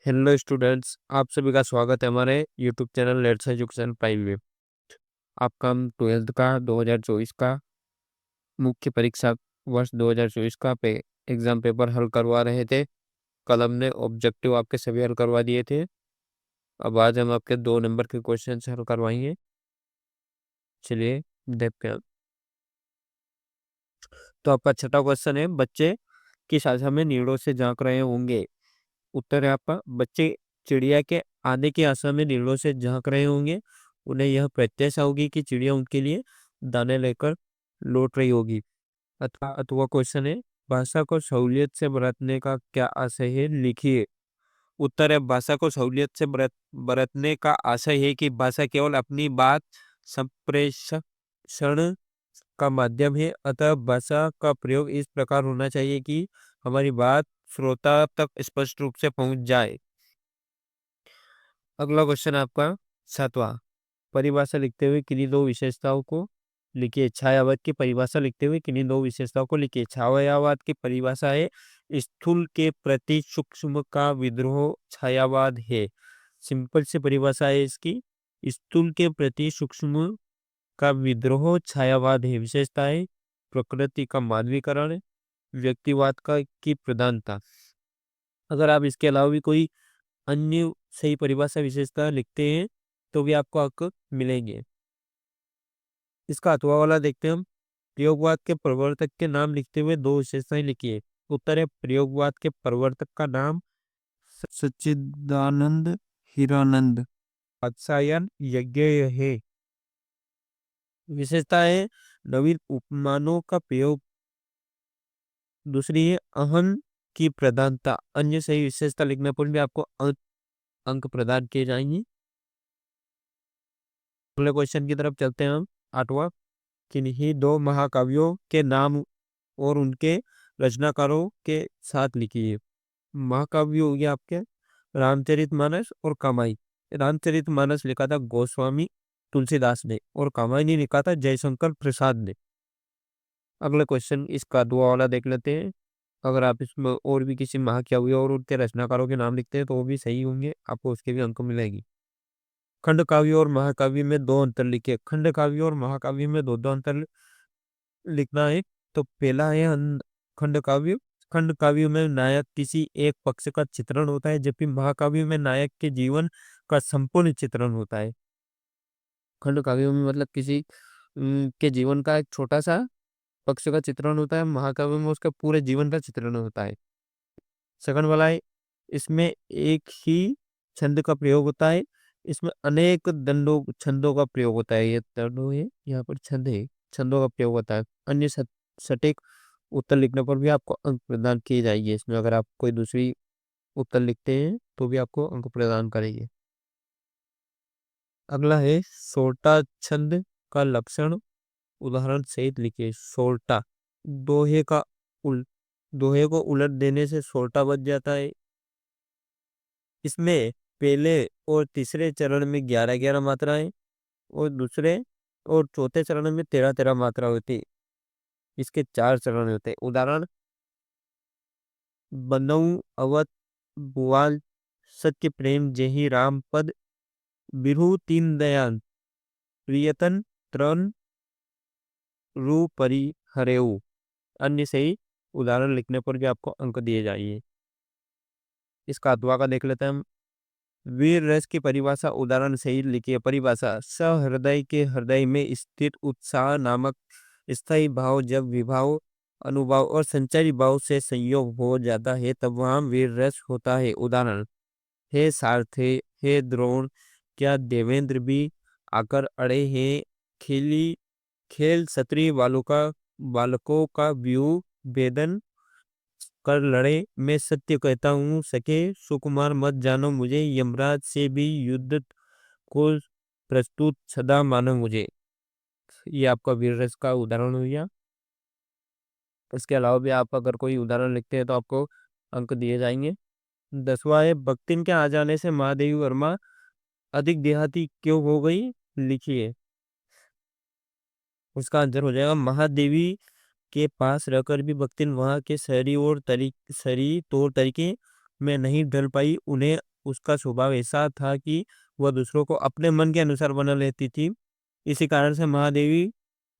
Hello students, आप सभी का स्वागत है हमारे YouTube channel let's education prime में। आपका हम 12th का 2024 का मुख्य परीक्षा वर्ष 2024 का एग्जाम पेपर हल करवा रहे थे। कल हमने ऑब्जेक्टिव आपके सभी हल करवा दिए थे। अब आज हम आपके 2 नंबर के क्वेश्चन हल करवाएंगे। चलिए देखते हैं। तो आपका छठा क्वेश्चन है, बच्चे किस आशा में नीड़ों से झांक रहे होंगे। उत्तर है आपका, बच्चे चिड़िया के आने की आशा में नीड़ों से झांक रहे होंगे। उन्हें यह प्रत्याशा होगी कि चिड़िया उनके लिए दाने लेकर लौट रही होगी। अथवा क्वेश्चन है, भाषा को सहूलियत से बरतने का क्या आशय है, लिखिए। उत्तर है, भाषा को सहूलियत से बरतने का आशय है कि भाषा केवल अपनी बात संप्रेषण का माध्यम है। अतः भाषा का प्रयोग इस प्रकार होना चाहिए कि हमारी बात श्रोता तक स्पष्ट रूप से पहुंच जाए। अगला क्वेश्चन आपका 7वां, परिभाषा लिखते हुए किन्हीं दो विशेषताओं को लिखिए। छायावाद की परिभाषा लिखते हुए किन्हीं दो विशेषताओं को लिखिए। छायावाद की परिभाषा है, स्थूल के प्रति सूक्ष्म का विद्रोह छायावाद है। सिंपल सी परिभाषा है इसकी, स्थूल के प्रति सूक्ष्म का विद्रोह छायावाद है। विशेषता है, प्रकृति का मानवीकरण, व्यक्तिवाद का की प्रधानता। अगर आप इसके अलावा भी कोई अन्य सही परिभाषा विशेषता लिखते हैं तो भी आपको अंक मिलेंगे। इसका अथवा वाला देखते हैं हम। प्रयोगवाद के प्रवर्तक के नाम लिखते हुए दो विशेषताएं लिखिए। उत्तर है, प्रयोगवाद के प्रवर्तक का नाम सच्चिदानंद हीरानंद वात्स्यायन यज्ञ है। विशेषता है, नवीन उपमानों का प्रयोग। दूसरी है, अहं की प्रधानता। अन्य सही विशेषता लिखने पर भी आपको अंक प्रदान किए जाएंगे। अगले क्वेश्चन की तरफ चलते हैं हम। 8वां, किन्हीं दो महाकाव्यों के नाम और उनके रचनाकारों के साथ लिखिए। महाकाव्य हो गया आपके रामचरितमानस और कामायनी। रामचरितमानस लिखा था गोस्वामी तुलसीदास ने और कामायनी लिखा था जयशंकर प्रसाद ने। अगला क्वेश्चन इसका दुआ वाला देख लेते हैं। अगर आप इसमें और भी किसी महाकाव्य और उनके रचनाकारों के नाम लिखते हैं तो वो भी सही होंगे, आपको उसके भी अंक मिलेगी। खंड काव्य और महाकाव्य में दो अंतर लिखे। खंड काव्य और महाकाव्य में दो दो अंतर लिखना है। तो पहला है खंड काव्य। खंड काव्य में नायक किसी एक पक्ष का चित्रण होता है, जबकि महाकाव्य में नायक के जीवन का संपूर्ण चित्रण होता है। खंड काव्य में मतलब किसी के जीवन का एक छोटा सा पक्ष का चित्रण होता है, महाकाव्य में उसका पूरे जीवन का चित्रण होता है। सेकंड वाला है, इसमें एक ही छंद का प्रयोग होता है। इसमें अनेक दंडों छंदों का प्रयोग होता है। ये दंडों है, यहाँ पर छंद है, छंदों का प्रयोग होता है। अन्य सटीक उत्तर लिखने पर भी आपको अंक प्रदान किए जाएंगे। इसमें अगर आप कोई दूसरी उत्तर लिखते हैं तो भी आपको अंक प्रदान करेंगे। अगला है सोरठा छंद का लक्षण, उदाहरण सहित लिखिए। सोरठा, दोहे का उल दोहे को उलट देने से सोरठा बच जाता है। इसमें पहले और तीसरे चरण में 11-11 मात्राएं और दूसरे और चौथे चरण में 13-13 मात्रा होती है। इसके 4 चरण होते हैं। उदाहरण, बनऊ अवध बुआल सत्य प्रेम जेहि राम पद बिरहु तीन दयाल प्रियतन त्रन रू परी हरेऊ। अन्य सही उदाहरण लिखने पर भी आपको अंक दिए जाएंगे। इसका अथवा का देख लेते हैं हम। वीर रस की परिभाषा, उदाहरण सही लिखिए। परिभाषा, सहृदय के हृदय में स्थित उत्साह नामक स्थायी भाव जब विभाव अनुभाव और संचारी भाव से संयोग हो जाता है तब वहां वीर रस होता है। उदाहरण, हे सारथे, हे द्रोण, क्या देवेंद्र भी आकर अड़े हैं। खेली खेल क्षत्रिय बालकों का व्यू वेदन कर लड़े। मैं सत्य कहता हूँ, सके सुकुमार मत जानो मुझे। यमराज से भी युद्ध को प्रस्तुत सदा मानो मुझे। ये आपका वीर रस का उदाहरण हो गया। इसके अलावा भी आप अगर कोई उदाहरण लिखते हैं तो आपको अंक दिए जाएंगे। 10वां है, भक्तिन के आ जाने से महादेवी वर्मा अधिक देहाती क्यों हो गई, लिखिए। उसका आंसर हो जाएगा, महादेवी के पास रहकर भी भक्तिन वहां के शहरी तौर तरीके में नहीं ढल पाई। उन्हें उसका स्वभाव ऐसा था कि वह दूसरों को अपने मन के अनुसार बना लेती थी। इसी कारण से महादेवी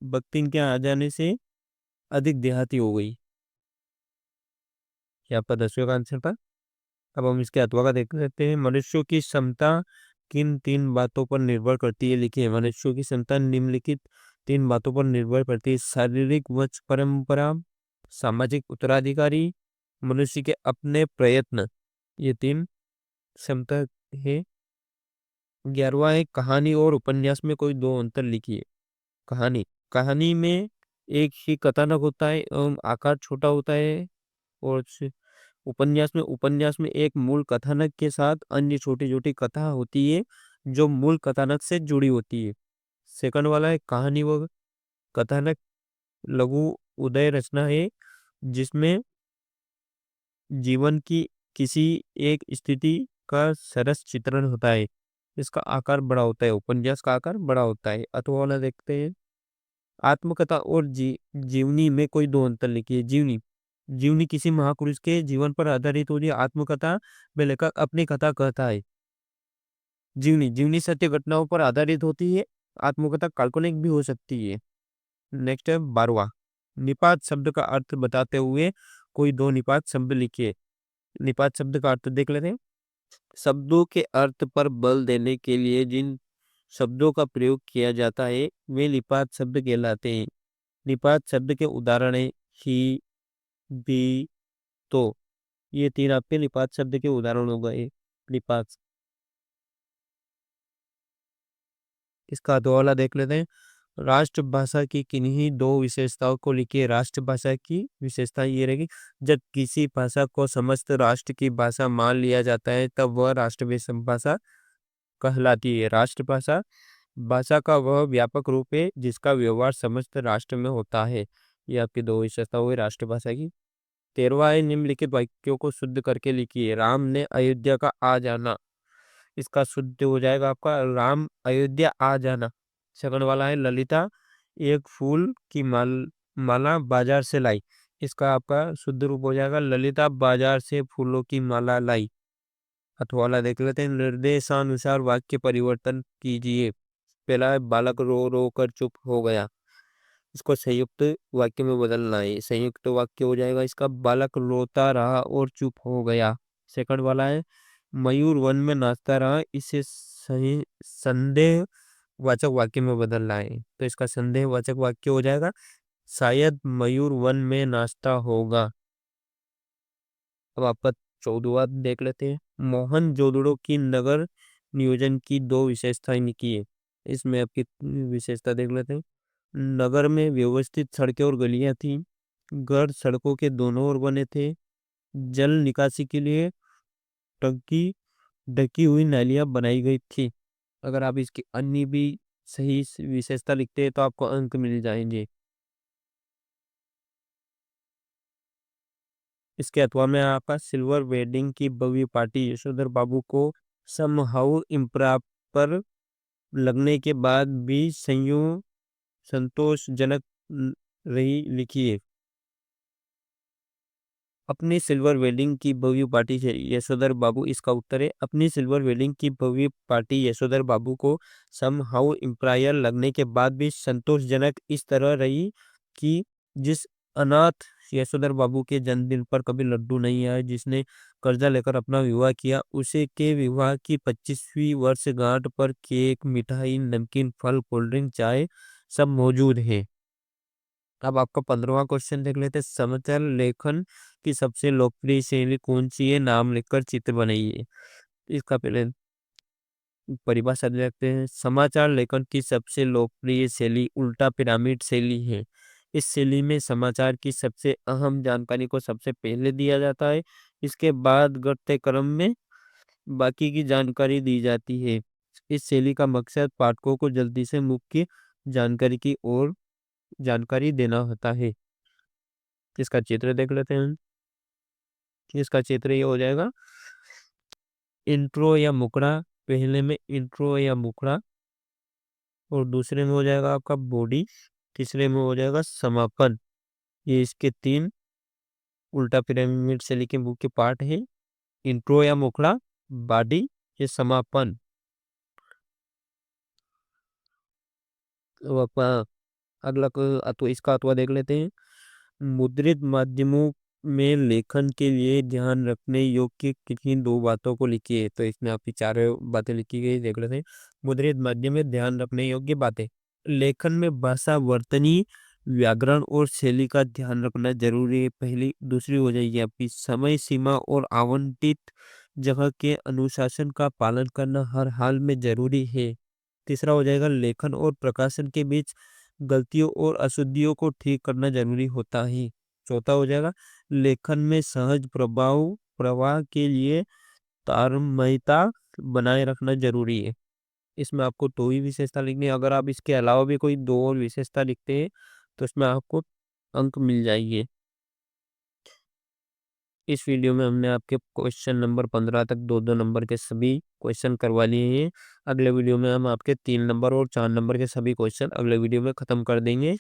भक्ति के आ जाने से अधिक देहाती हो गई। ये आपका 10वें का आंसर था। अब हम इसके अथवा का देख लेते हैं। मनुष्यों की क्षमता किन तीन बातों पर निर्भर करती है? लिखिए, मनुष्यों की क्षमता निम्नलिखित तीन बातों पर निर्भर करती है। शारीरिक वंश परंपरा, सामाजिक उत्तराधिकारी, मनुष्य के अपने प्रयत्न। ये तीन क्षमता है। 11वां है कहानी और उपन्यास में कोई दो अंतर लिखिए। कहानी, कहानी में एक ही कथानक होता है एवं आकार छोटा होता है। और उपन्यास में एक मूल कथानक के साथ अन्य छोटी छोटी कथा होती है जो मूल कथानक से जुड़ी होती है। सेकंड वाला है कहानी व कथानक लघु उदय रचना है जिसमें जीवन की किसी एक स्थिति का सरस चित्रण होता है। इसका आकार बड़ा होता है, उपन्यास का आकार बड़ा होता है। अथवा वाला देखते हैं। आत्मकथा और जीवनी में कोई दो अंतर लिखिए। जीवनी, जीवनी किसी महापुरुष के जीवन पर आधारित होती है। आत्मकथा में लेखक अपनी कथा कहता है। जीवनी, जीवनी सत्य घटनाओं पर आधारित होती है। आत्मकथा काल्पनिक भी हो सकती है। नेक्स्ट है 12वां, निपात शब्द का अर्थ बताते हुए कोई दो निपात शब्द लिखिए। निपात शब्द का अर्थ देख लेते हैं। शब्दों के अर्थ पर बल देने के लिए जिन शब्दों का प्रयोग किया जाता है वे निपात शब्द कहलाते हैं। निपात शब्द के उदाहरण है ही, भी, तो। ये तीन आपके निपात शब्द के उदाहरण हो गए। निपात, इसका अधवाला देख लेते हैं। राष्ट्रभाषा की किन्हीं दो विशेषताओं को लिखिए। राष्ट्रभाषा की विशेषता ये रहेगी, जब किसी भाषा को समस्त राष्ट्र की भाषा मान लिया जाता है तब वह राष्ट्रभाषा भाषा कहलाती है। राष्ट्रभाषा भाषा का वह व्यापक रूप है जिसका व्यवहार समस्त राष्ट्र में होता है। ये आपकी दो विशेषता हुई राष्ट्रभाषा की। 13वां है निम्नलिखित वाक्यों को शुद्ध करके लिखिए। राम ने अयोध्या का आ जाना, इसका शुद्ध हो जाएगा आपका राम अयोध्या आ जाना। सेकंड वाला है ललिता एक फूल की माला बाजार से लाई, इसका आपका शुद्ध रूप हो जाएगा ललिता बाजार से फूलों की माला लाई। अथवा वाला देख लेते हैं। निर्देशानुसार वाक्य परिवर्तन कीजिए। पहला है बालक रो रो कर चुप हो गया, इसको संयुक्त वाक्य में बदलना है। संयुक्त वाक्य हो जाएगा इसका बालक रोता रहा और चुप हो गया। सेकंड वाला है मयूर वन में नाचता रहा, इसे सही संदेह वाचक वाक्य में बदलना है। तो इसका संदेह वाचक वाक्य हो जाएगा शायद मयूर वन में नाचता होगा। अब आपका 14वां देख लेते हैं। मोहन जोदड़ो की नगर नियोजन की दो विशेषताएं लिखी है। इसमें आपकी विशेषता देख लेते हैं। नगर में व्यवस्थित सड़कें और गलियां थी। घर सड़कों के दोनों ओर बने थे। जल निकासी के लिए टंकी ढकी हुई नालियां बनाई गई थी। अगर आप इसकी अन्य भी सही विशेषता लिखते हैं तो आपको अंक मिल जाएंगे। इसके अथवा में आपका सिल्वर वेडिंग की भव्य पार्टी यशोधर बाबू को समहाउ इम्प्रॉपर लगने के बाद भी संतोषजनक रही, लिखिए। अपनी सिल्वर वेडिंग की भव्य पार्टी से यशोधर बाबू, इसका उत्तर है अपनी सिल्वर वेडिंग की भव्य पार्टी यशोधर बाबू को समहाउ इम्प्रायर लगने के बाद भी संतोषजनक इस तरह रही कि जिस अनाथ यशोधर बाबू के जन्मदिन पर कभी लड्डू नहीं आए, जिसने कर्जा लेकर अपना विवाह किया, उसे के विवाह की 25वीं वर्षगांठ पर केक, मिठाई, नमकीन, फल, कोल्ड ड्रिंक, चाय सब मौजूद है। अब आपका 15वां क्वेश्चन देख लेते हैं। समाचार लेखन की सबसे लोकप्रिय शैली कौन सी है? नाम लिखकर चित्र बनाइए। इसका पहले परिभाषा देखते हैं। समाचार लेखन की सबसे लोकप्रिय शैली उल्टा पिरामिड शैली है। इस शैली में समाचार की सबसे अहम जानकारी को सबसे पहले दिया जाता है, इसके बाद घटते क्रम में बाकी की जानकारी दी जाती है। इस शैली का मकसद पाठकों को जल्दी से मुख्य जानकारी की ओर जानकारी देना होता है। इसका चित्र देख लेते हैं। इसका चित्र ये हो जाएगा इंट्रो या मुकड़ा। पहले में इंट्रो या मुकड़ा और दूसरे में हो जाएगा आपका बॉडी, तीसरे में हो जाएगा समापन। ये इसके तीन उल्टा पिरामिड से लिखे मुख्य पार्ट है। इंट्रो या मुखड़ा, बाडी ये समापन। तो अगला तो इसका अथवा देख लेते हैं। मुद्रित माध्यमों में लेखन के लिए ध्यान रखने योग्य किन्हीं दो बातों को लिखिए। तो इसमें आपकी चार बातें लिखी गई, देख लेते हैं। मुद्रित माध्यम में ध्यान रखने योग्य बातें। लेखन में भाषा, वर्तनी, व्याकरण और शैली का ध्यान रखना जरूरी है। पहली दूसरी हो जाएगी आपकी समय सीमा और आवंटित जगह के अनुशासन का पालन करना हर हाल में जरूरी है। तीसरा हो जाएगा लेखन और प्रकाशन के बीच गलतियों और अशुद्धियों को ठीक करना जरूरी होता है। चौथा हो जाएगा लेखन में सहज प्रवाह के लिए तारतम्यता बनाए रखना जरूरी है। इसमें आपको दो ही विशेषता लिखनी है। अगर आप इसके अलावा भी कोई दो और विशेषता लिखते हैं तो इसमें आपको अंक मिल जाएंगे। इस वीडियो में हमने आपके क्वेश्चन नंबर 15 तक दो दो नंबर के सभी क्वेश्चन करवा लिए हैं। अगले वीडियो में हम आपके 3 नंबर और 4 नंबर के सभी क्वेश्चन अगले वीडियो में खत्म कर देंगे।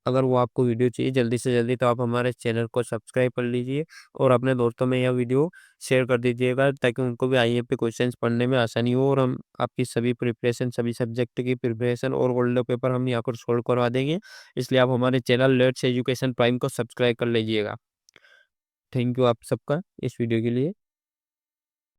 अगर वो आपको वीडियो चाहिए जल्दी से जल्दी तो आप हमारे चैनल को सब्सक्राइब कर लीजिए और अपने दोस्तों में यह वीडियो शेयर कर दीजिएगा ताकि उनको भी आईएएस पे क्वेश्चंस पढ़ने में आसानी हो। और हम आपकी सभी प्रिपरेशन, सभी सब्जेक्ट की प्रिपरेशन और गोल्ड पेपर हम यहाँ पर सोल्व करवा देंगे। इसलिए आप हमारे चैनल लेट्स एजुकेशन प्राइम को सब्सक्राइब कर लीजिएगा। थैंक यू आप सबका इस वीडियो के लिए।